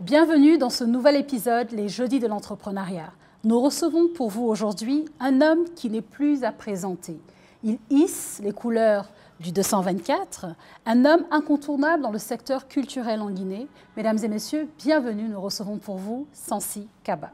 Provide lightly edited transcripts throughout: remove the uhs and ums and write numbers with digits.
Bienvenue dans ce nouvel épisode, les Jeudis de l'entrepreneuriat. Nous recevons pour vous aujourd'hui un homme qui n'est plus à présenter. Il hisse les couleurs du 224, un homme incontournable dans le secteur culturel en Guinée. Mesdames et messieurs, bienvenue, nous recevons pour vous Sansi Kaba.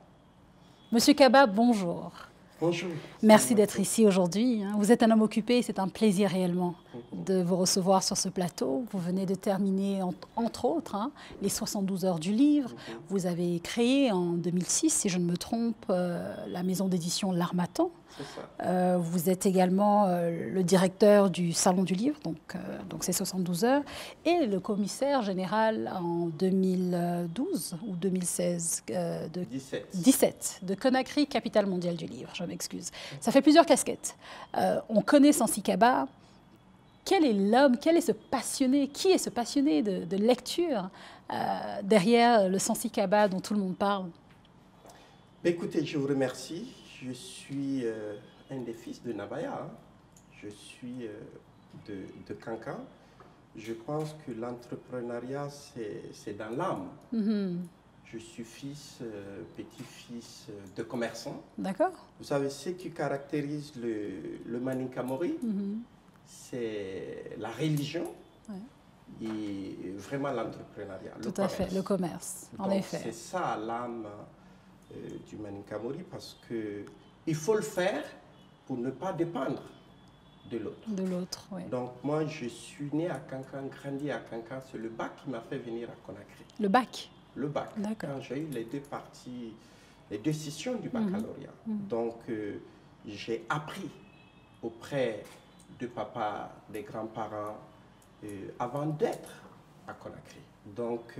Monsieur Kaba, bonjour. Bonjour. Merci d'être ici aujourd'hui. Vous êtes un homme occupé, c'est un plaisir réellement de vous recevoir sur ce plateau. Vous venez de terminer, entre autres, les 72 heures du livre. Vous avez créé en 2006, si je ne me trompe, la maison d'édition L'Harmattan. Vous êtes également le directeur du Salon du Livre, donc c'est 72 heures, et le commissaire général en 2012 ou 2016 17 de Conakry, capitale mondiale du livre, je m'excuse. Ça fait plusieurs casquettes. On connaît Sansi Kaba. Quel est l'homme, qui est ce passionné de lecture derrière le Sansi Kaba dont tout le monde parle? Écoutez, je vous remercie. Je suis un des fils de Nabaya. Je suis de Kankan. Je pense que l'entrepreneuriat, c'est dans l'âme. Je suis fils, petit-fils de commerçants. D'accord. Vous savez, ce qui caractérise le Maninka Mori, c'est la religion et vraiment l'entrepreneuriat. Tout à fait, le commerce, en effet. C'est ça l'âme du Maninka Mori, parce qu'il faut le faire pour ne pas dépendre de l'autre. De l'autre, oui. Donc moi, je suis né à Kankan, grandi à Kankan. C'est le bac qui m'a fait venir à Conakry. Le bac? Le bac. D'accord. Quand j'ai eu les deux parties, les deux sessions du baccalauréat. Donc j'ai appris auprès de papa, des grands-parents, avant d'être à Conakry. Donc,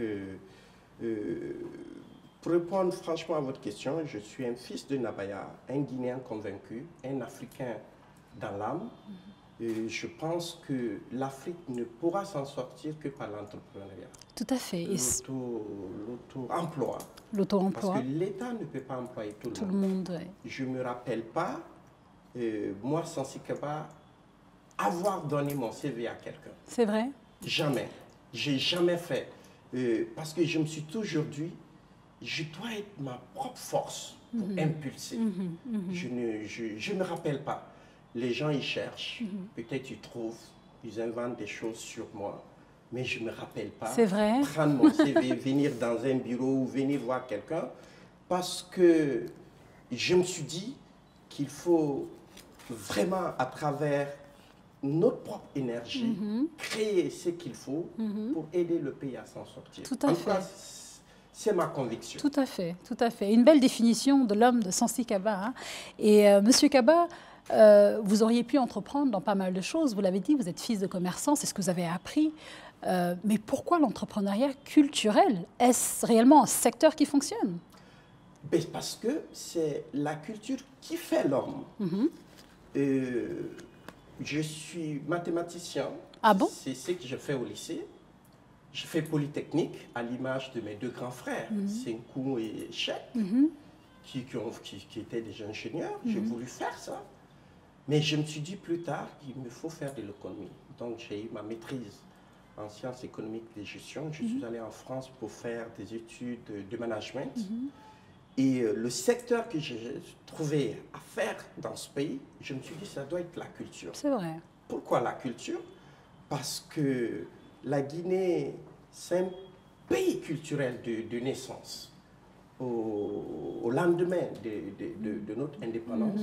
pour répondre franchement à votre question, je suis un fils de Nabaya, un Guinéen convaincu, un Africain dans l'âme. Je pense que l'Afrique ne pourra s'en sortir que par l'entrepreneuriat. Tout à fait. L'auto-emploi. L'auto-emploi. Parce que l'État ne peut pas employer tout le monde. Oui. Je ne me rappelle pas, moi, Sansi Kaba, avoir donné mon CV à quelqu'un. C'est vrai? Jamais. J'ai jamais fait. Parce que je me suis toujours dit, je dois être ma propre force pour impulser. Je ne me rappelle pas. Les gens, ils cherchent, peut-être ils trouvent, ils inventent des choses sur moi, mais je ne me rappelle pas. C'est vrai. Prendre mon CV, venir dans un bureau ou venir voir quelqu'un, parce que je me suis dit qu'il faut vraiment, à travers notre propre énergie, créer ce qu'il faut pour aider le pays à s'en sortir. Tout à fait. C'est ma conviction. Tout à fait, tout à fait. Une belle définition de l'homme de Sansi Kaba. Et Monsieur Kaba, vous auriez pu entreprendre dans pas mal de choses. Vous l'avez dit, vous êtes fils de commerçant, c'est ce que vous avez appris. Mais pourquoi l'entrepreneuriat culturel? Est-ce réellement un secteur qui fonctionne? Parce que c'est la culture qui fait l'homme. Je suis mathématicien. Ah bon? C'est ce que je fais au lycée. Je fais Polytechnique à l'image de mes deux grands frères, Senkou et Chek, qui étaient des ingénieurs. J'ai voulu faire ça. Mais je me suis dit plus tard qu'il me faut faire de l'économie. Donc j'ai eu ma maîtrise en sciences économiques et de gestion. Je suis allé en France pour faire des études de management. Et le secteur que j'ai trouvé à faire dans ce pays, je me suis dit ça doit être la culture. C'est vrai. Pourquoi la culture? Parce que la Guinée, c'est un pays culturel de naissance. Au lendemain de notre indépendance,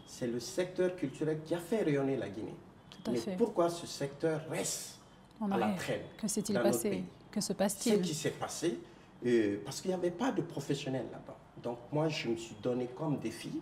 c'est le secteur culturel qui a fait rayonner la Guinée. Tout à fait. Pourquoi ce secteur reste à la traîne? Que s'est-il passé? passé? Que se passe-t-il? Ce qui s'est passé, parce qu'il n'y avait pas de professionnels là-bas. Donc moi, je me suis donné comme défi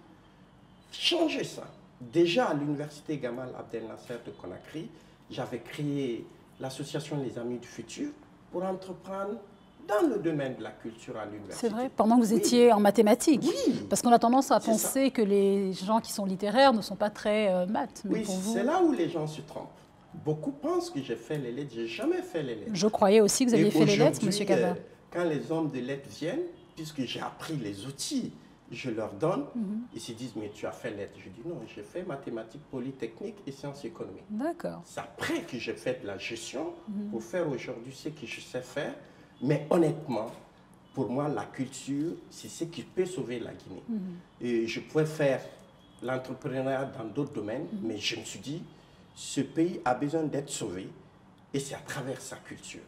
changer ça. Déjà à l'université Gamal Abdel Nasser de Conakry, j'avais créé l'association Les Amis du Futur pour entreprendre dans le domaine de la culture à l'université. C'est vrai, pendant que vous étiez en mathématiques. Oui. Parce qu'on a tendance à penser que les gens qui sont littéraires ne sont pas très maths. Mais oui, c'est là où les gens se trompent. Beaucoup pensent que j'ai fait les lettres. Je n'ai jamais fait les lettres. Je croyais aussi que vous aviez fait les lettres, Monsieur Kaba. Quand les hommes de lettres viennent, puisque j'ai appris les outils, je leur donne, ils se disent, mais tu as fait lettres. Je dis, non, j'ai fait mathématiques, polytechnique et sciences économiques. D'accord. C'est après que j'ai fait de la gestion pour faire aujourd'hui ce que je sais faire. Mais honnêtement, pour moi, la culture, c'est ce qui peut sauver la Guinée. Et je pouvais faire l'entrepreneuriat dans d'autres domaines, mais je me suis dit, ce pays a besoin d'être sauvé, et c'est à travers sa culture.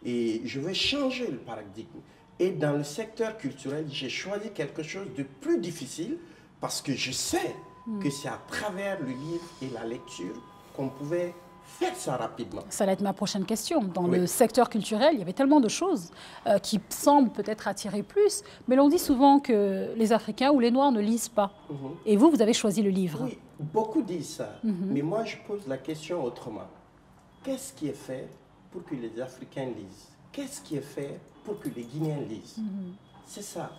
Et je veux changer le paradigme. Et dans le secteur culturel, j'ai choisi quelque chose de plus difficile, parce que je sais que c'est à travers le livre et la lecture qu'on pouvait faire ça rapidement. Ça va être ma prochaine question. Dans Oui. le secteur culturel, il y avait tellement de choses qui semblent peut-être attirer plus, mais l'on dit souvent que les Africains ou les Noirs ne lisent pas. Et vous avez choisi le livre. Oui, beaucoup disent ça, mais moi je pose la question autrement. Qu'est-ce qui est fait pour que les Africains lisent? Qu'est-ce qui est fait pour que les Guinéens lisent? C'est ça.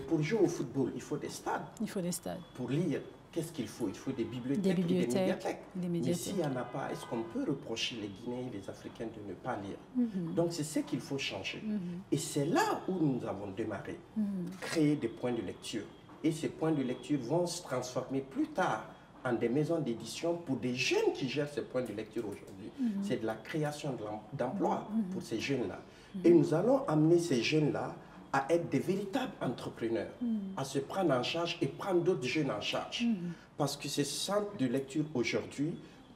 Pour jouer au football, il faut des stades. Il faut des stades. Pour lire, qu'est-ce qu'il faut? Il faut des bibliothèques, Des et bibliothèques, des des médiathèques. Mais médiathèques. s'il n'y en a pas, est-ce qu'on peut reprocher les Guinéens et les Africains de ne pas lire? Donc c'est ce qu'il faut changer. Et c'est là où nous avons démarré. Créer des points de lecture. Et ces points de lecture vont se transformer plus tard en des maisons d'édition pour des jeunes qui gèrent ces points de lecture aujourd'hui. C'est de la création d'emplois pour ces jeunes-là. Et nous allons amener ces jeunes-là à être des véritables entrepreneurs, à se prendre en charge et prendre d'autres jeunes en charge. Parce que ces centres de lecture aujourd'hui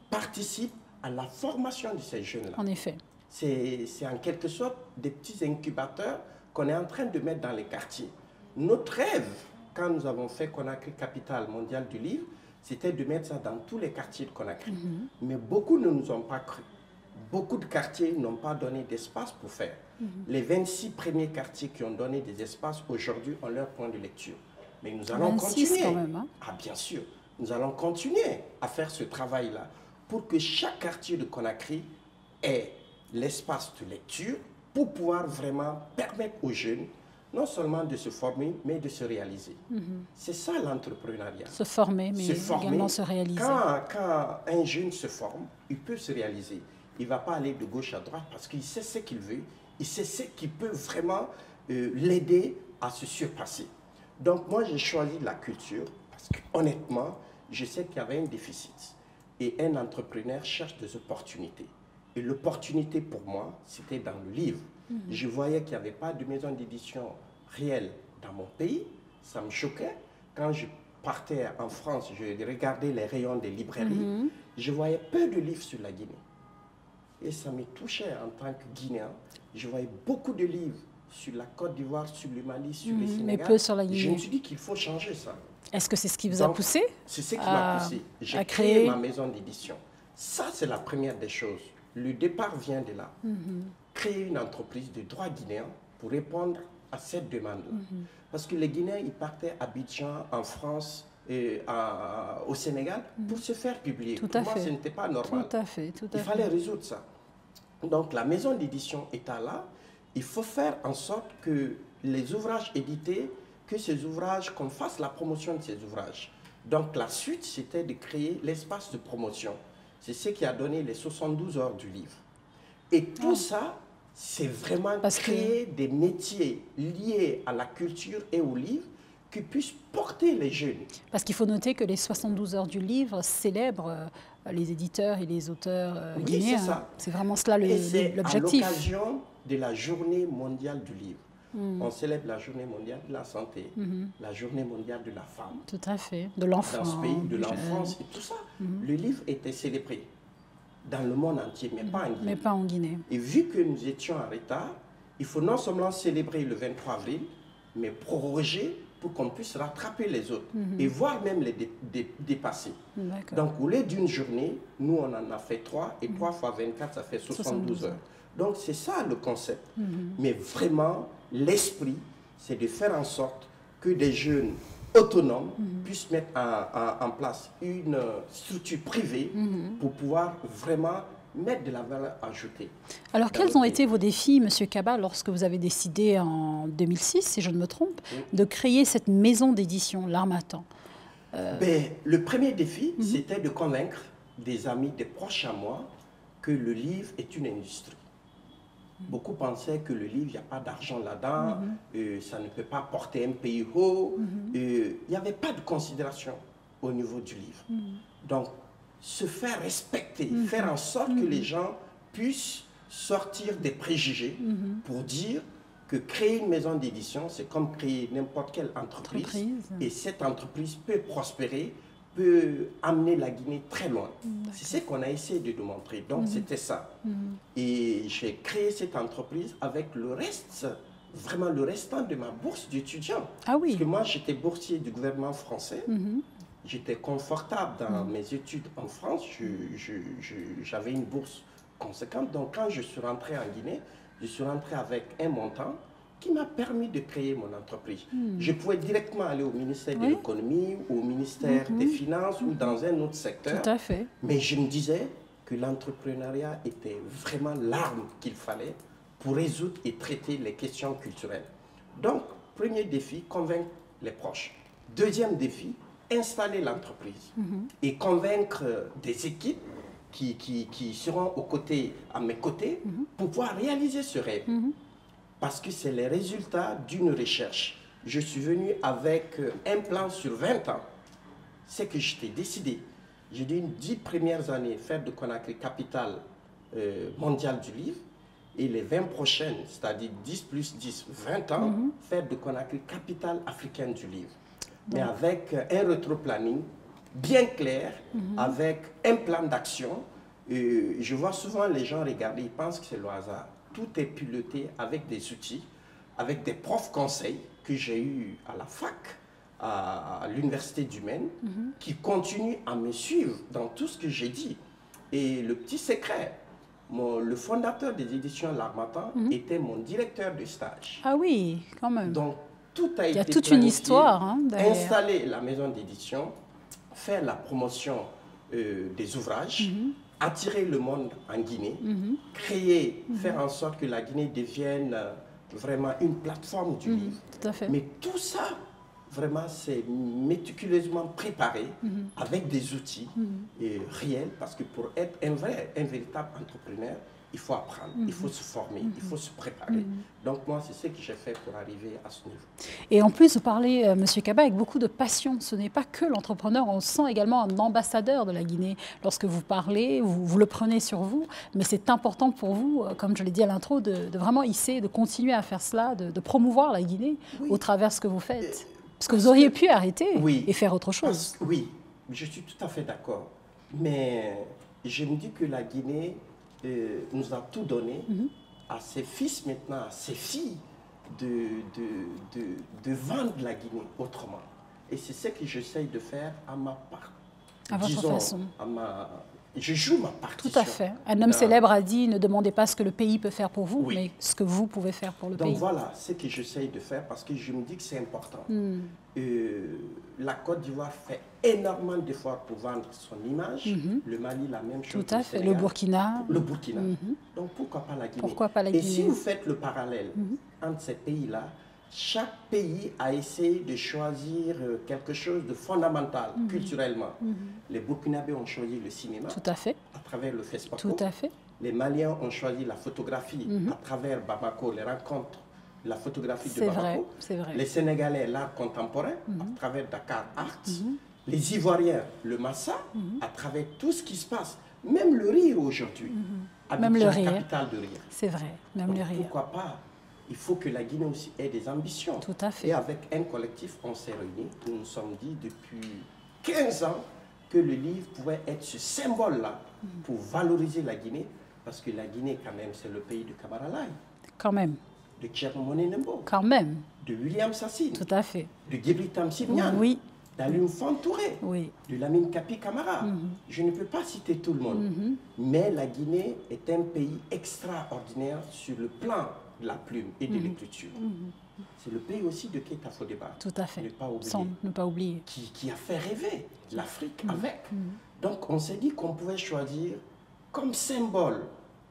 participent à la formation de ces jeunes-là. En effet. C'est en quelque sorte des petits incubateurs qu'on est en train de mettre dans les quartiers. Notre rêve, quand nous avons fait Conakry Capitale mondiale du livre, c'était de mettre ça dans tous les quartiers de Conakry. Mais beaucoup ne nous ont pas cru. Beaucoup de quartiers n'ont pas donné d'espace pour faire. Les 26 premiers quartiers qui ont donné des espaces aujourd'hui ont leur point de lecture. Mais nous allons 26 continuer. quand même, hein. Ah, bien sûr. Nous allons continuer à faire ce travail-là pour que chaque quartier de Conakry ait l'espace de lecture pour pouvoir vraiment permettre aux jeunes non seulement de se former, mais de se réaliser. C'est ça l'entrepreneuriat. Se former, mais Se former. également se réaliser. Quand un jeune se forme, il peut se réaliser. Il ne va pas aller de gauche à droite parce qu'il sait ce qu'il veut, il sait ce qui peut vraiment l'aider à se surpasser. Donc moi, j'ai choisi la culture parce que honnêtement, je sais qu'il y avait un déficit. Et un entrepreneur cherche des opportunités. Et l'opportunité pour moi, c'était dans le livre. Je voyais qu'il n'y avait pas de maison d'édition réelle dans mon pays. Ça me choquait. Quand je partais en France, je regardais les rayons des librairies. Je voyais peu de livres sur la Guinée. Et ça me touchait en tant que Guinéen. Je voyais beaucoup de livres sur la Côte d'Ivoire, sur le Mali, sur le Sénégal. Mais peu sur la Guinée. Je me suis dit qu'il faut changer ça. Est-ce que c'est ce qui vous a poussé? C'est ce qui m'a poussé. J'ai créé ma maison d'édition. Ça, c'est la première des choses. Le départ vient de là. Créer une entreprise de droit guinéen pour répondre à cette demande-là. Parce que les Guinéens, ils partaient à Abidjan, en France, et au Sénégal, pour se faire publier. Tout Pour à moi, fait. ce n'était pas normal. Tout à fait, tout à Il fait. fallait résoudre ça. Donc, la maison d'édition étant là, il faut faire en sorte que les ouvrages édités, que ces ouvrages, qu'on fasse la promotion de ces ouvrages. Donc, la suite, c'était de créer l'espace de promotion. C'est ce qui a donné les 72 heures du livre. Et tout ça, c'est vraiment créer des métiers liés à la culture et au livre qui puissent porter les jeunes. Parce qu'il faut noter que les 72 heures du livre célèbrent les éditeurs et les auteurs guinéens. C'est ça. C'est vraiment cela c'est l'objectif. à l'occasion de la journée mondiale du livre. On célèbre la journée mondiale de la santé, la journée mondiale de la femme. Tout à fait. De l'enfant. Dans ce pays, de l'enfance et tout ça. Le livre était célébré dans le monde entier, mais pas en Guinée. Mais pas en Guinée. Et vu que nous étions en retard, il faut non seulement célébrer le 23 avril, mais proroger pour qu'on puisse rattraper les autres et voire même les dépasser. Donc, au lieu d'une journée, nous, on en a fait 3 et 3 fois 24, ça fait 72 heures. Donc, c'est ça le concept. Mais vraiment, l'esprit, c'est de faire en sorte que des jeunes autonomes puissent mettre en place une structure privée pour pouvoir vraiment mettre de la valeur ajoutée. Alors, quels ont été vos défis, M. Kaba, lorsque vous avez décidé en 2006, si je ne me trompe, de créer cette maison d'édition, l'Harmattan? Le premier défi, c'était de convaincre des amis, des proches à moi, que le livre est une industrie. Beaucoup pensaient que le livre, il n'y a pas d'argent là-dedans, ça ne peut pas porter un pays haut. Il n'y avait pas de considération au niveau du livre. Donc, se faire respecter, faire en sorte que les gens puissent sortir des préjugés pour dire que créer une maison d'édition, c'est comme créer n'importe quelle entreprise. Et cette entreprise peut prospérer, peut amener la Guinée très loin. C'est ce qu'on a essayé de démontrer. Donc, c'était ça. Et j'ai créé cette entreprise avec le reste, vraiment le restant de ma bourse d'étudiant. Ah oui. Parce que moi, j'étais boursier du gouvernement français. J'étais confortable dans mes études en France. J'avais une bourse conséquente. Donc, quand je suis rentré en Guinée, je suis rentré avec un montant qui m'a permis de créer mon entreprise. Je pouvais directement aller au ministère de l'économie, au ministère des finances ou dans un autre secteur. Tout à fait. Mais je me disais que l'entrepreneuriat était vraiment l'arme qu'il fallait pour résoudre et traiter les questions culturelles. Donc, premier défi, convaincre les proches. Deuxième défi, installer l'entreprise et convaincre des équipes qui seront à mes côtés pour pouvoir réaliser ce rêve. Parce que c'est les résultats d'une recherche. Je suis venu avec un plan sur 20 ans. C'est que j'étais décidé. J'ai dit une 10 premières années, faire de Conakry capitale mondiale du livre. Et les 20 prochaines, c'est-à-dire 10 plus 10, 20 ans, faire de Conakry capitale africaine du livre. Mais avec un rétro-planning bien clair, avec un plan d'action. Je vois souvent les gens regarder, ils pensent que c'est le hasard. Tout est piloté avec des outils, avec des profs conseils que j'ai eus à la fac, à l'université du Maine, qui continuent à me suivre dans tout ce que j'ai dit. Et le petit secret, le fondateur des éditions L'Harmattan était mon directeur de stage. Ah oui, quand même. Donc, tout a été Il y a toute une histoire. Hein, installer la maison d'édition, faire la promotion des ouvrages, attirer le monde en Guinée, créer, faire en sorte que la Guinée devienne vraiment une plateforme du livre. Tout à fait. Mais tout ça, vraiment, c'est méticuleusement préparé avec des outils réels, parce que pour être un véritable entrepreneur, il faut apprendre, il faut se former, il faut se préparer. Donc moi, c'est ce que j'ai fait pour arriver à ce niveau. Et en plus, vous parlez, M. Kaba, avec beaucoup de passion. Ce n'est pas que l'entrepreneur, on sent également un ambassadeur de la Guinée. Lorsque vous parlez, vous le prenez sur vous, mais c'est important pour vous, comme je l'ai dit à l'intro, de vraiment hisser, de continuer à faire cela, de promouvoir la Guinée au travers de ce que vous faites. Parce que vous auriez pu arrêter et faire autre chose. Oui, je suis tout à fait d'accord. Mais je me dis que la Guinée nous a tout donné à ses fils maintenant, à ses filles, de vendre la Guinée autrement. Et c'est ce que j'essaye de faire à ma part. À votre façon. Je joue ma partition. Tout à fait. Un homme célèbre a dit, ne demandez pas ce que le pays peut faire pour vous, mais ce que vous pouvez faire pour le pays. Donc voilà, ce que j'essaye de faire parce que je me dis que c'est important. La Côte d'Ivoire fait énormément d'efforts pour vendre son image. Le Mali, la même chose. Tout à fait. Le Burkina. Le Burkina. Donc pourquoi pas la Guinée? Pourquoi pas la Guinée? Et si vous faites le parallèle entre ces pays-là, chaque pays a essayé de choisir quelque chose de fondamental culturellement. Les Burkinabés ont choisi le cinéma. Tout à fait. À travers le FESPACO. Tout à fait. Les Maliens ont choisi la photographie à travers Bamako, les rencontres, la photographie de Bamako. C'est vrai. Les Sénégalais, l'art contemporain, à travers Dakar Arts. Les Ivoiriens, le Massa, à travers tout ce qui se passe. Même le rire aujourd'hui. Même le rire. Capitale de rire. C'est vrai, même Donc, le rire. Pourquoi pas? Il faut que la Guinée aussi ait des ambitions. Tout à fait. Et avec un collectif, on s'est réunis. Nous nous sommes dit depuis 15 ans que le livre pouvait être ce symbole-là pour valoriser la Guinée. Parce que la Guinée, quand même, c'est le pays de Camara Laye. Quand même. De Tchernomone Nembo. Quand même. De William Sassine. Tout à fait. De Guébri Tamsir Niane. Oui. d'Alioune Fantouré, de Lamine Kapi Camara. Je ne peux pas citer tout le monde. Mais la Guinée est un pays extraordinaire sur le plan de la plume et de l'écriture. C'est le pays aussi de Keita Fodeba. Tout à fait. Ne pas oublier. Sans ne pas oublier. Qui a fait rêver l'Afrique avec. Donc on s'est dit qu'on pouvait choisir comme symbole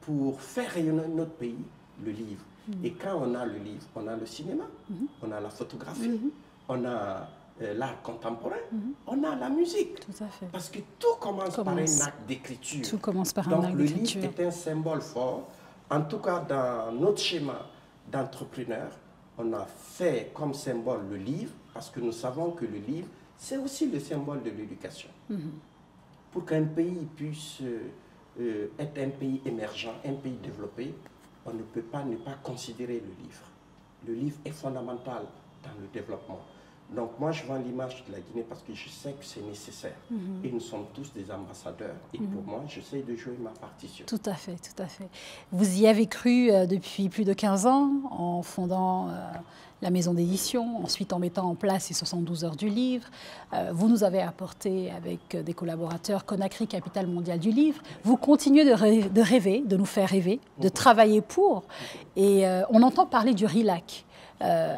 pour faire rayonner notre pays le livre. Et quand on a le livre, on a le cinéma, on a la photographie, on a l'art contemporain, on a la musique. Tout à fait. Parce que tout commence par un acte d'écriture. Tout commence par un acte d'écriture. Donc le livre est un symbole fort. En tout cas, dans notre schéma d'entrepreneur, on a fait comme symbole le livre, parce que nous savons que le livre, c'est aussi le symbole de l'éducation. Pour qu'un pays puisse être un pays émergent, un pays développé, on ne peut pas ne pas considérer le livre. le livre est fondamental dans le développement. Donc moi, je vends l'image de la Guinée parce que je sais que c'est nécessaire. Et nous sommes tous des ambassadeurs. Et pour moi, j'essaie de jouer ma partition. Tout à fait, tout à fait. Vous y avez cru depuis plus de 15 ans en fondant la maison d'édition, ensuite en mettant en place les 72 heures du livre. Vous nous avez apporté avec des collaborateurs Conakry, capitale mondiale du livre. Vous continuez de rêver, de nous faire rêver, de travailler pour. Et on entend parler du RILAC.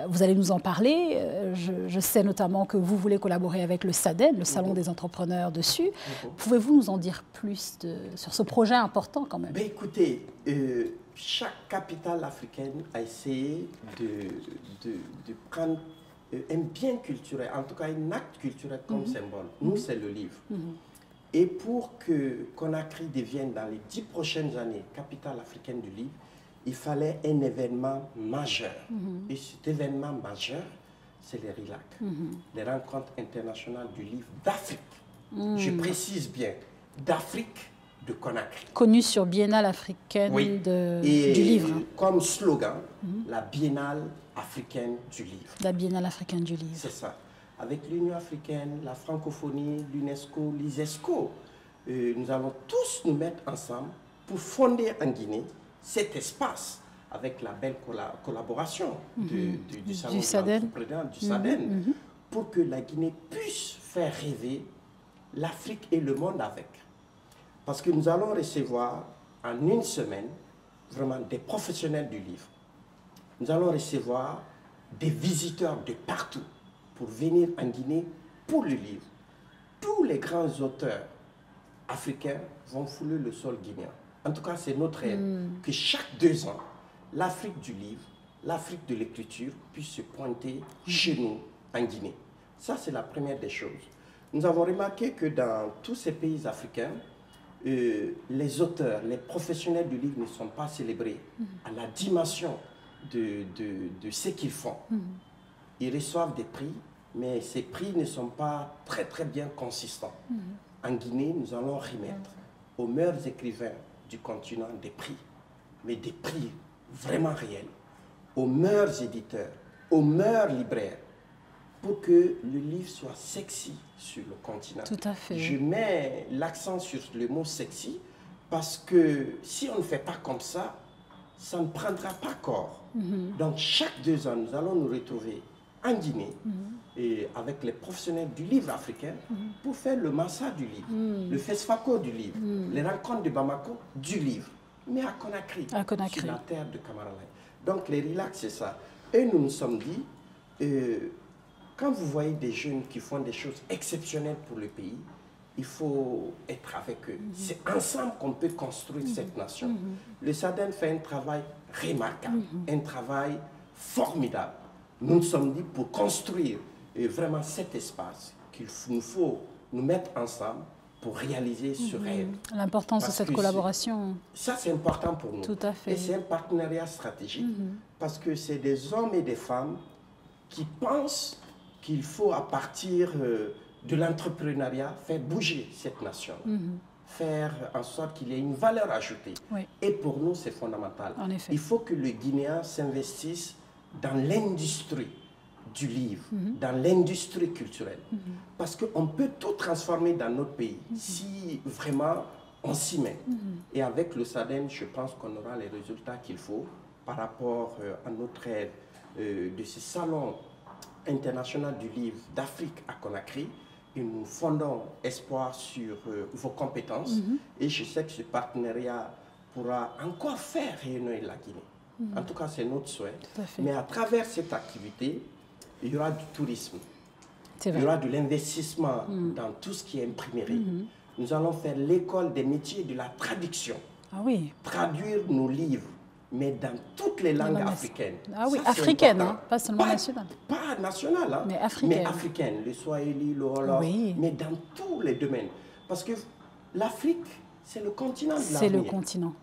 Vous allez nous en parler. Je sais notamment que vous voulez collaborer avec le SADEN, le Salon des entrepreneurs dessus. Pouvez-vous nous en dire plus sur ce projet important quand même? Ben, écoutez, chaque capitale africaine a essayé de prendre un bien culturel, en tout cas un acte culturel comme symbole. Nous, c'est le livre. Et pour que Conakry devienne dans les 10 prochaines années capitale africaine du livre, il fallait un événement majeur. Et cet événement majeur, c'est les RILAC, les rencontres internationales du livre d'Afrique. Je précise bien, d'Afrique, de Conakry. Connue sur Biennale africaine du livre. Comme slogan, la Biennale africaine du livre. La Biennale africaine du livre. C'est ça. Avec l'Union africaine, la francophonie, l'UNESCO, l'ISESCO, nous allons tous nous mettre ensemble pour fonder en Guinée cet espace avec la belle collaboration du Salon du SADEN, du SADEN pour que la Guinée puisse faire rêver l'Afrique et le monde avec. Parce que nous allons recevoir en une semaine vraiment des professionnels du livre. Nous allons recevoir des visiteurs de partout pour venir en Guinée pour le livre. Tous les grands auteurs africains vont fouler le sol guinéen. En tout cas, c'est notre rêve que chaque 2 ans, l'Afrique du livre, l'Afrique de l'écriture puisse se pointer chez nous en Guinée. Ça, c'est la première des choses. Nous avons remarqué que dans tous ces pays africains, les auteurs, les professionnels du livre ne sont pas célébrés à la dimension de ce qu'ils font. Ils reçoivent des prix, mais ces prix ne sont pas très très bien consistants. En Guinée, nous allons remettre aux meilleurs écrivains du continent des prix, mais des prix vraiment réels, aux meilleurs éditeurs, aux meilleurs libraires, pour que le livre soit sexy sur le continent. Tout à fait. Je mets l'accent sur le mot sexy parce que si on ne fait pas comme ça, ça ne prendra pas corps. Donc chaque 2 ans, nous allons nous retrouver en Guinée et avec les professionnels du livre africain pour faire le Massa du livre, le FESFACO du livre, les rencontres de Bamako du livre, mais à Conakry, sur la terre de Camaralais. Donc les RILAC, c'est ça. Et nous nous sommes dit, quand vous voyez des jeunes qui font des choses exceptionnelles pour le pays, il faut être avec eux. C'est ensemble qu'on peut construire cette nation. Le SADEN fait un travail remarquable, un travail formidable. Nous nous sommes dit pour construire vraiment cet espace qu'il nous faut nous mettre ensemble pour réaliser ce rêve. L'importance de cette collaboration. Ça, c'est important pour nous. Tout à fait. Et c'est un partenariat stratégique parce que c'est des hommes et des femmes qui pensent qu'il faut, à partir de l'entrepreneuriat, faire bouger cette nation. Faire en sorte qu'il y ait une valeur ajoutée. Et pour nous, c'est fondamental. En effet. Il faut que le Guinéen s'investisse dans l'industrie du livre, dans l'industrie culturelle. Parce qu'on peut tout transformer dans notre pays si vraiment on s'y met. Et avec le SADEN, je pense qu'on aura les résultats qu'il faut par rapport à notre rêve de ce salon international du livre d'Afrique à Conakry. Et nous fondons espoir sur vos compétences. Et je sais que ce partenariat pourra encore faire rayonner la Guinée. En tout cas, c'est notre souhait. Mais à travers cette activité, il y aura du tourisme. Il y aura de l'investissement dans tout ce qui est imprimerie. Nous allons faire l'école des métiers de la traduction. Ah oui. Traduire nos livres, mais dans toutes les langues africaines. Ah oui, africaines, hein, pas seulement nationales. Pas nationales, hein, mais africaines. Le Swahili, le Wolof, mais dans tous les domaines. Parce que l'Afrique, c'est le continent de l'avenir. C'est le continent.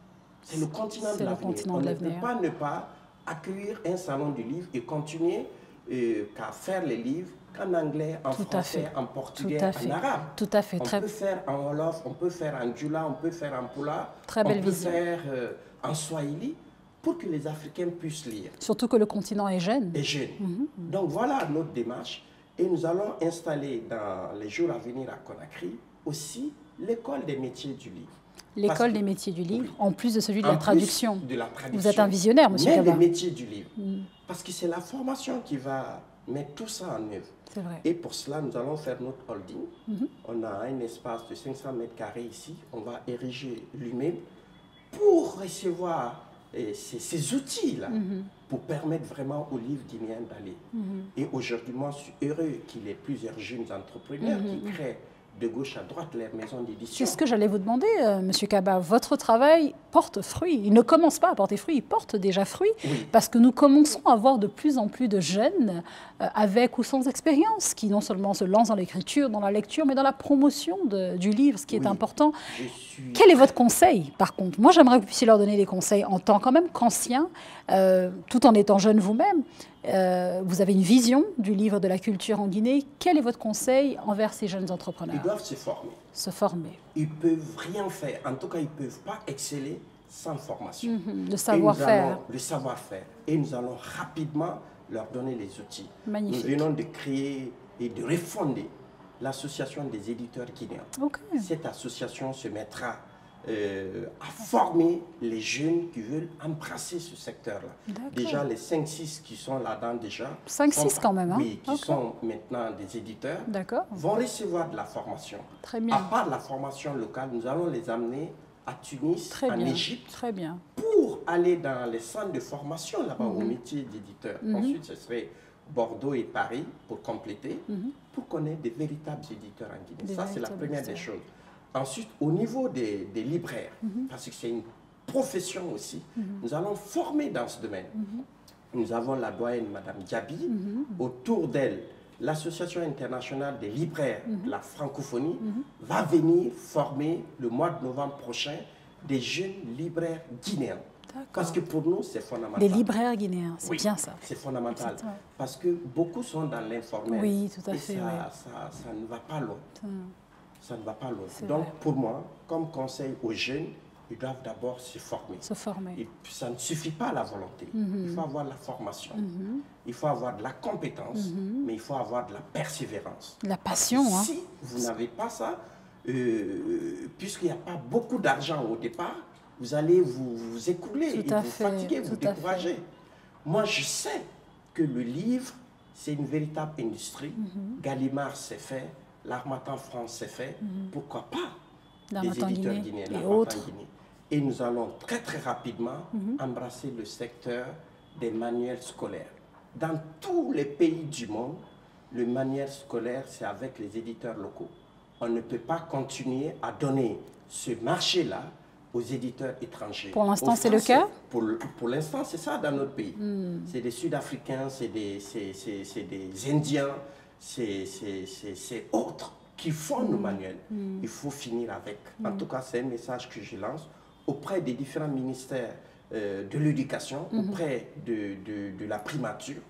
C'est le continent de l'avenir. On ne peut pas ne pas accueillir un salon du livre et continuer qu'à faire les livres en anglais, en français, en portugais, en arabe. Tout à fait. On peut faire en Wolof, on peut faire en Djoula, on peut faire en Poula, très belle on peut faire en Swahili pour que les Africains puissent lire. Surtout que le continent est jeune. Donc voilà notre démarche. Et nous allons installer dans les jours à venir à Conakry aussi l'école des métiers du livre. L'école des métiers du livre, en plus de celui de la traduction. Vous êtes un visionnaire, monsieur Mais Kaba. les métiers du livre. Parce que c'est la formation qui va mettre tout ça en œuvre. C'est vrai. Et pour cela, nous allons faire notre holding. On a un espace de 500 mètres carrés ici. On va ériger lui-même pour recevoir ces outils-là, pour permettre vraiment aux livres guinéens d'aller. Et aujourd'hui, moi, je suis heureux qu'il y ait plusieurs jeunes entrepreneurs qui créent de gauche à droite les maisons d'édition. C'est ce que j'allais vous demander, monsieur Kaba. Votre travail porte fruit. Il ne commence pas à porter fruit, il porte déjà fruit. Oui. Parce que nous commençons à voir de plus en plus de jeunes, avec ou sans expérience, qui non seulement se lancent dans l'écriture, dans la lecture, mais dans la promotion du livre, ce qui est important. Quel est votre conseil, par contre? Moi, j'aimerais que vous puissiez leur donner des conseils en tant quand même qu'ancien, tout en étant jeune vous-même. Vous avez une vision du livre de la culture en Guinée. Quel est votre conseil envers ces jeunes entrepreneurs? Ils doivent se former. Se former. Ils ne peuvent rien faire. En tout cas, ils ne peuvent pas exceller sans formation. Le savoir-faire. Le savoir-faire. Et nous allons rapidement leur donner les outils. Magnifique. Nous venons de créer et de refonder l'association des éditeurs guinéens. Okay. Cette association se mettra à former les jeunes qui veulent embrasser ce secteur-là. Déjà, les 5-6 qui sont là-dedans déjà. 5-6 quand même, hein? Oui, qui sont maintenant des éditeurs, vont recevoir de la formation. Très bien. À part la formation locale, nous allons les amener à Tunis, en Égypte, pour aller dans les centres de formation là-bas au métier d'éditeur. Ensuite, ce serait Bordeaux et Paris pour compléter, pour qu'on ait des véritables éditeurs en Guinée. Ça, c'est la première des choses. Ensuite, au niveau des libraires, parce que c'est une profession aussi, nous allons former dans ce domaine. Nous avons la doyenne, Madame Diaby, autour d'elle, l'Association internationale des libraires de la francophonie va venir former le mois de novembre prochain des jeunes libraires guinéens. Parce que pour nous, c'est fondamental. Les libraires guinéens, c'est bien ça. C'est fondamental. Parce que beaucoup sont dans l'informel. Oui, tout à fait. Et ça ne va pas loin. Ça ne va pas loin. Donc, pour moi, comme conseil aux jeunes, ils doivent d'abord se former. Se former. Et ça ne suffit pas la volonté. Il faut avoir la formation. Il faut avoir de la compétence, mais il faut avoir de la persévérance. La passion. Si vous n'avez pas ça, puisqu'il n'y a pas beaucoup d'argent au départ, vous allez vous écouler, et vous fatiguer, vous décourager. Moi, je sais que le livre, c'est une véritable industrie. Gallimard, c'est fait. L'Harmattan France, c'est fait. Pourquoi pas les éditeurs guinéens et autres. Et nous allons très très rapidement embrasser le secteur des manuels scolaires. Dans tous les pays du monde, le manuel scolaire, c'est avec les éditeurs locaux. On ne peut pas continuer à donner ce marché-là aux éditeurs étrangers. Pour l'instant, c'est le cas? Pour l'instant, c'est ça dans notre pays. C'est des Sud-Africains, c'est des Indiens, c'est autres qui font nos manuels. Il faut finir avec. En tout cas, c'est un message que je lance auprès des différents ministères de l'éducation, auprès de la primature,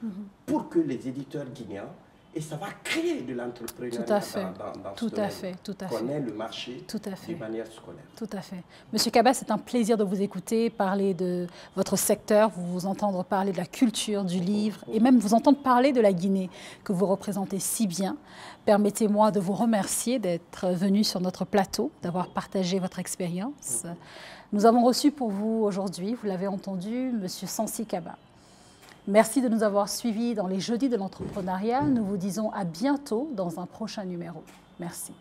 pour que les éditeurs guinéens, et ça va créer de l'entrepreneuriat dans ce domaine. Qu'on ait le marché de manière scolaire. Tout à fait. Monsieur Kaba, c'est un plaisir de vous écouter, parler de votre secteur, vous entendre parler de la culture, du livre, et même vous entendre parler de la Guinée, que vous représentez si bien. Permettez-moi de vous remercier d'être venu sur notre plateau, d'avoir partagé votre expérience. Nous avons reçu pour vous aujourd'hui, vous l'avez entendu, Monsieur Sansi Kaba. Merci de nous avoir suivis dans les Jeudis de l'entrepreneuriat. Nous vous disons à bientôt dans un prochain numéro. Merci.